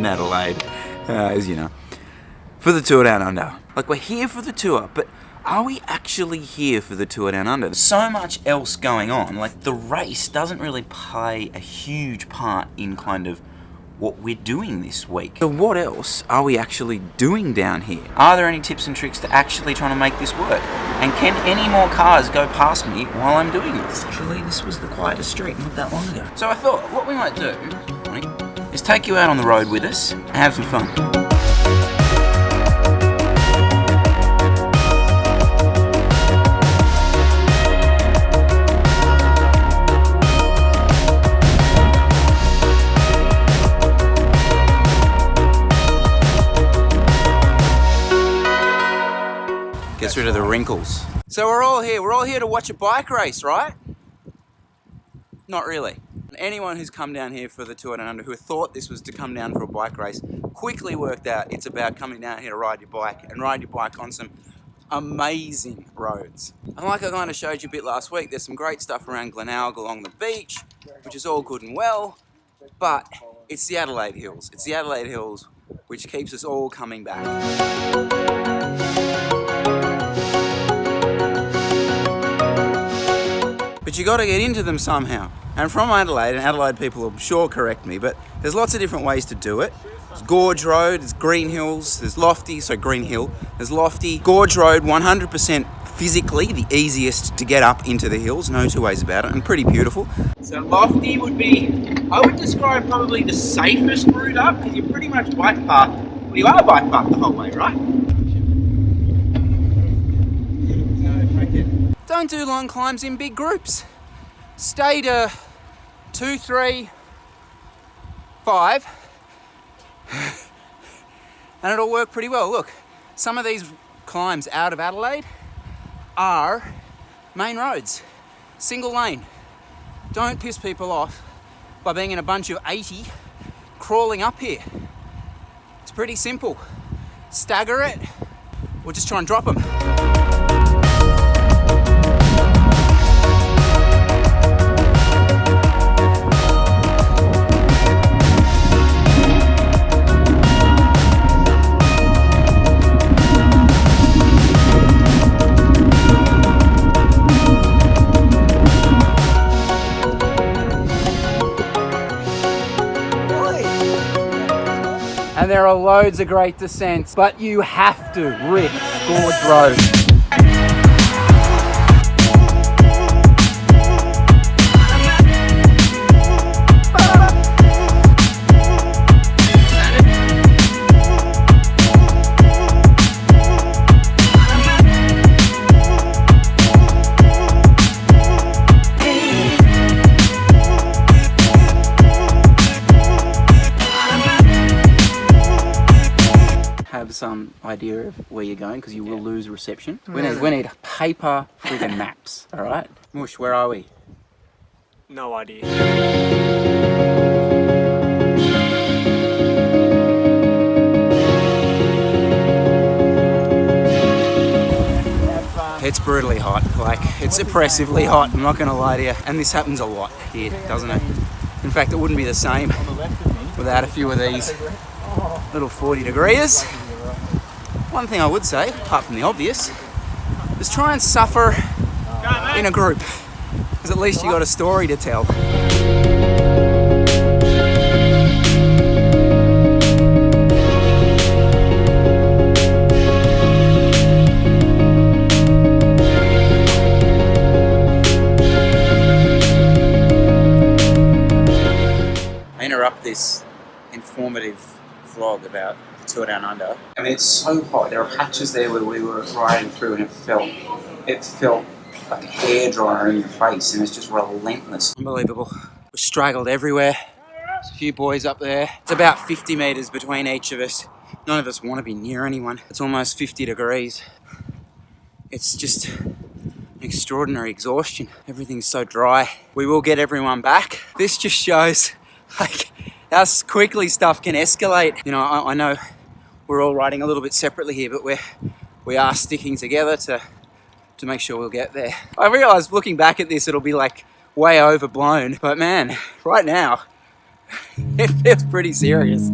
in Adelaide, as you know, for the tour down under. Like, we're here for the tour, but are we actually here for the tour down under? There's so much else going on. Like, the race doesn't really play a huge part in kind of what we're doing this week. So what else are we actually doing down here? Are there any tips and tricks to actually trying to make this work? And can any more cars go past me while I'm doing this? Actually, this was the quietest street not that long ago. So I thought what we might do is take you out on the road with us and have some fun. Gets rid of the wrinkles. So we're all here to watch a bike race, right? Not really. Anyone who's come down here for the Tour Down Under who thought this was to come down for a bike race quickly worked out it's about coming down here to ride your bike and ride your bike on some amazing roads. And like I kind of showed you a bit last week, there's some great stuff around Glenelg along the beach, which is all good and well, but it's the Adelaide Hills. It's the Adelaide Hills which keeps us all coming back. But you got to get into them somehow. And from Adelaide, and Adelaide people will sure correct me, but there's lots of different ways to do it. There's Gorge Road, there's Green Hills, there's Lofty, so Green Hill, there's Lofty. Gorge Road, 100% physically the easiest to get up into the hills, no two ways about it, and pretty beautiful. So Lofty would be, I would describe probably the safest route up, because you're pretty much bike path, well, you are bike path the whole way, right? Don't do long climbs in big groups. Stay to 2, 3, 5, and it'll work pretty well. Look, some of these climbs out of Adelaide are main roads, single lane. Don't piss people off by being in a bunch of 80 crawling up here. It's pretty simple. Stagger it, or just try and drop them. And there are loads of great descents, but you have to rip Gorge Road. Some idea of where you're going, because you will lose reception. We need paper friggin' maps, alright? Mush, where are we? No idea. It's brutally hot, like, it's oppressively hot, I'm not gonna lie to you. And this happens a lot here, doesn't it? In fact, it wouldn't be the same without a few of these little 40 degrees. One thing I would say, apart from the obvious, is try and suffer in a group, because at least you got a story to tell. I interrupt this informative vlog about Tour Down Under. I mean, it's so hot. There are patches there where we were riding through and it felt like a hairdryer in your face, and it's just relentless. Unbelievable. We're straggled everywhere. There's a few boys up there. It's about 50 metres between each of us. None of us want to be near anyone. It's almost 50 degrees. It's just an extraordinary exhaustion. Everything's so dry. We will get everyone back. This just shows, like, how quickly stuff can escalate. You know, I know we're all riding a little bit separately here, but we are sticking together to make sure we'll get there. I realise looking back at this, it'll be like way overblown, but man, right now, it feels pretty serious.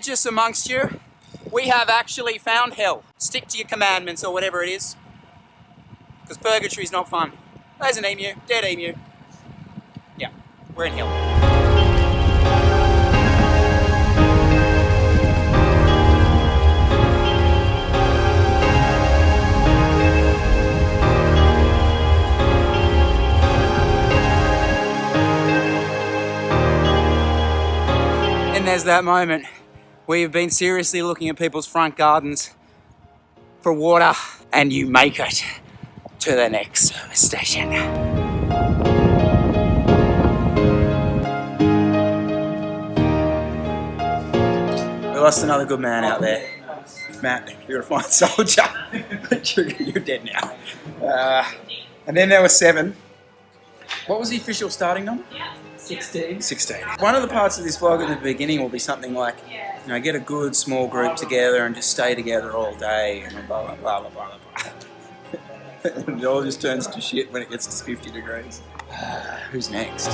religious amongst you, we have actually found hell. Stick to your commandments or whatever it is. Because purgatory is not fun. There's an emu, dead emu. Yeah, we're in hell. And there's that moment where you've been seriously looking at people's front gardens for water and you make it to the next service station. We lost another good man out there. Matt, you're a fine soldier. You're dead now. And then there were 7. What was the official starting number? 16. 16. One of the parts of this vlog at the beginning will be something like, you know, get a good small group together and just stay together all day and blah blah blah blah blah blah. And it all just turns to shit when it gets to 50 degrees. Who's next?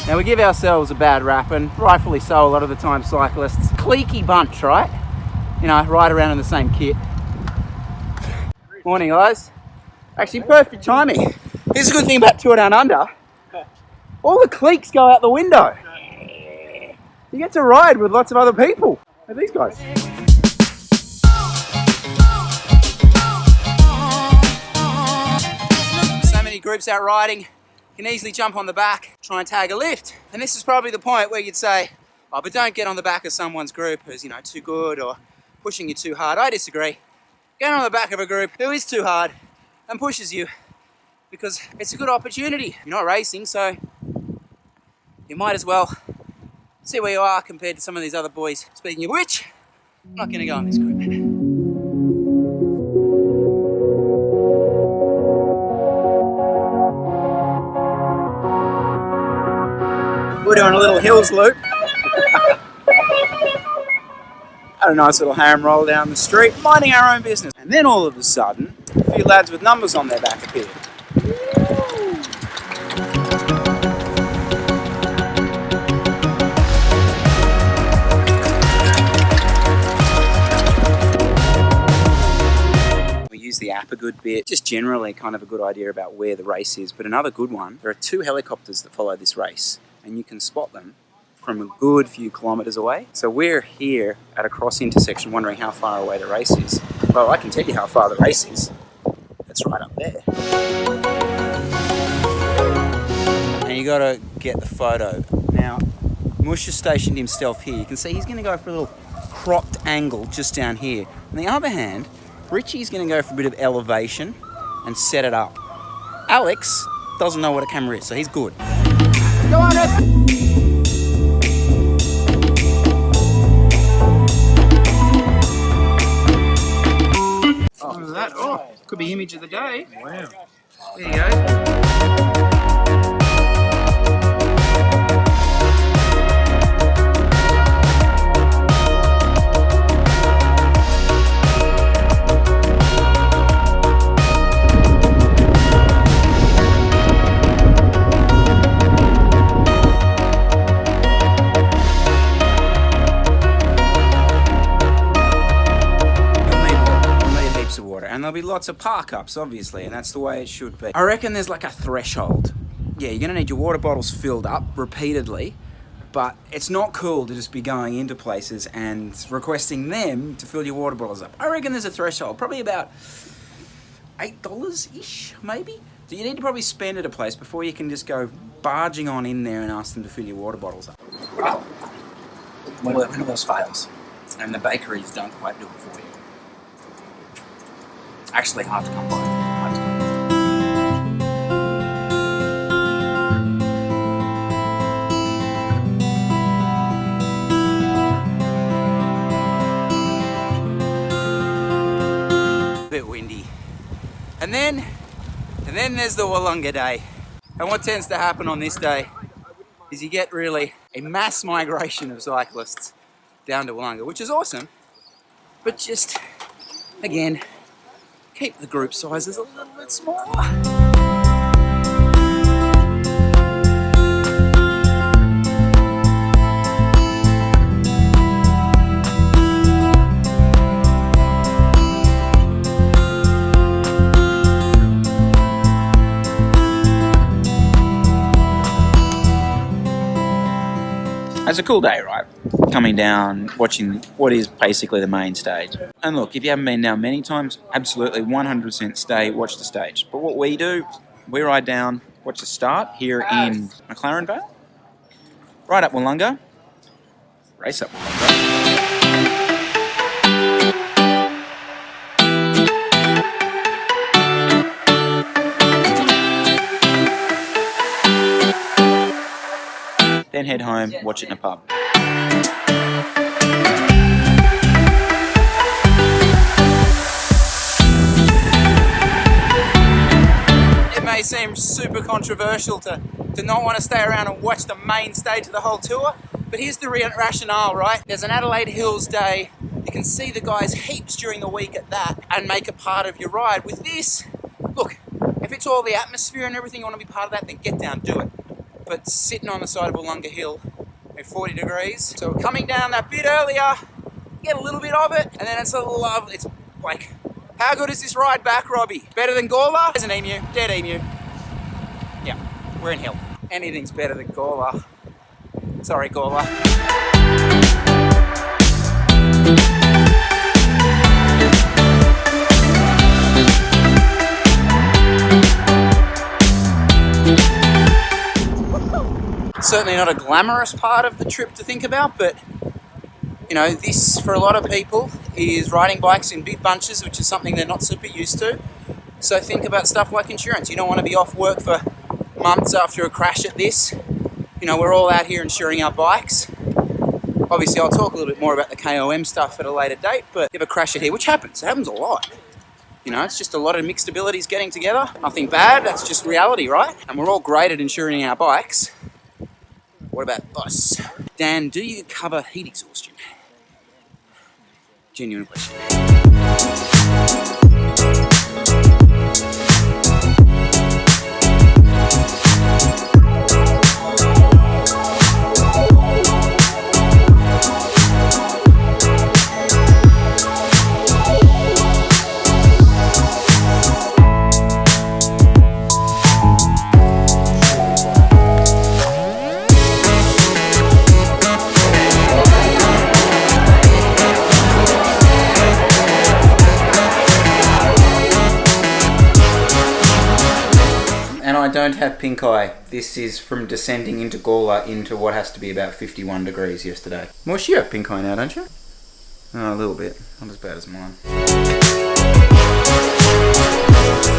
Now we give ourselves a bad rap, and rightfully so a lot of the time, cyclists. Cliquey bunch, right? You know, ride around in the same kit. Morning guys. Actually perfect timing. Here's a good thing about Tour Down Under. All the cliques go out the window. You get to ride with lots of other people. Like these guys. So many groups out riding. You can easily jump on the back, try and tag a lift. And this is probably the point where you'd say, oh, but don't get on the back of someone's group who's, you know, too good or pushing you too hard. I disagree. Get on the back of a group who is too hard and pushes you because it's a good opportunity. You're not racing, so you might as well see where you are compared to some of these other boys. Speaking of which, I'm not going to go on this group. We're doing a little hills loop. Had a nice little ham roll down the street, minding our own business. And then all of a sudden, a few lads with numbers on their back appeared. We use the app a good bit, just generally kind of a good idea about where the race is. But another good one, there are 2 helicopters that follow this race, and you can spot them from a good few kilometres away. So we're here at a cross intersection wondering how far away the race is. Well, I can tell you how far the race is. It's right up there. And you gotta get the photo. Now, Mush has stationed himself here. You can see he's gonna go for a little cropped angle just down here. On the other hand, Richie's gonna go for a bit of elevation and set it up. Alex doesn't know what a camera is, so he's good. Go on, us! Oh, look at that. Oh, could be image of the day. Wow. There you go. And there'll be lots of park ups, obviously, and that's the way it should be. I reckon there's like a threshold. Yeah, you're gonna need your water bottles filled up repeatedly, but it's not cool to just be going into places and requesting them to fill your water bottles up. I reckon there's a threshold, probably about $8-ish, maybe? So you need to probably spend at a place before you can just go barging on in there and ask them to fill your water bottles up. Oh. One of those fails, and the bakery's don't quite do it for you. Actually hard to come by. then there's the Willunga day. And what tends to happen on this day is you get really a mass migration of cyclists down to Willunga, which is awesome. But just, again, keep the group sizes a little bit smaller. It's a cool day, right? Coming down, watching what is basically the main stage. And look, if you haven't been down many times, absolutely 100% stay, watch the stage. But what we do, we ride down, watch the start here in McLaren Vale, ride up Willunga, race up Willunga. Then head home, watch it in a pub. It may seem super controversial to not want to stay around and watch the main stage of the whole tour, but here's the rationale, right? There's an Adelaide Hills day, you can see the guys heaps during the week at that and make it part of your ride. With this, look, if it's all the atmosphere and everything, you want to be part of that, then get down, do it. But sitting on the side of Willunga Hill at 40 degrees. So we're coming down that bit earlier, get a little bit of it, and then it's it's like, how good is this ride back, Robbie? Better than Gawler? There's an emu, dead emu. Yeah, we're in Hill. Anything's better than Gawler. Sorry, Gawler. Certainly not a glamorous part of the trip to think about, but you know, this for a lot of people is riding bikes in big bunches, which is something they're not super used to. So think about stuff like insurance. You don't want to be off work for months after a crash at this. You know, we're all out here insuring our bikes. Obviously, I'll talk a little bit more about the KOM stuff at a later date, but you have a crash at here, which happens. It happens a lot. You know, it's just a lot of mixed abilities getting together. Nothing bad, that's just reality, right? And we're all great at insuring our bikes. What about us? Dan, do you cover heat exhaustion? Genuine question. And I don't have pink eye. This is from descending into Gawler into what has to be about 51 degrees yesterday. Mosh, you have pink eye now, don't you? Oh, a little bit. Not as bad as mine.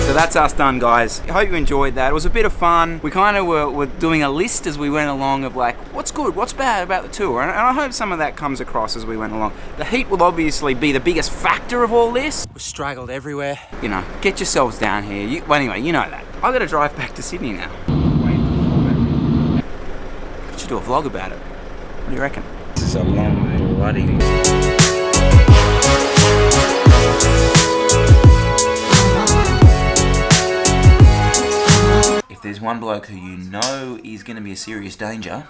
So that's us done, guys. I hope you enjoyed that. It was a bit of fun. We kind of were doing a list as we went along of like, what's good, what's bad about the tour? And I hope some of that comes across as we went along. The heat will obviously be the biggest factor of all this. We're straggled everywhere. You know, get yourselves down here. Well, anyway, you know that. I've got to drive back to Sydney now. I should do a vlog about it. What do you reckon? This is a long bloody... If there's one bloke who you know is going to be a serious danger,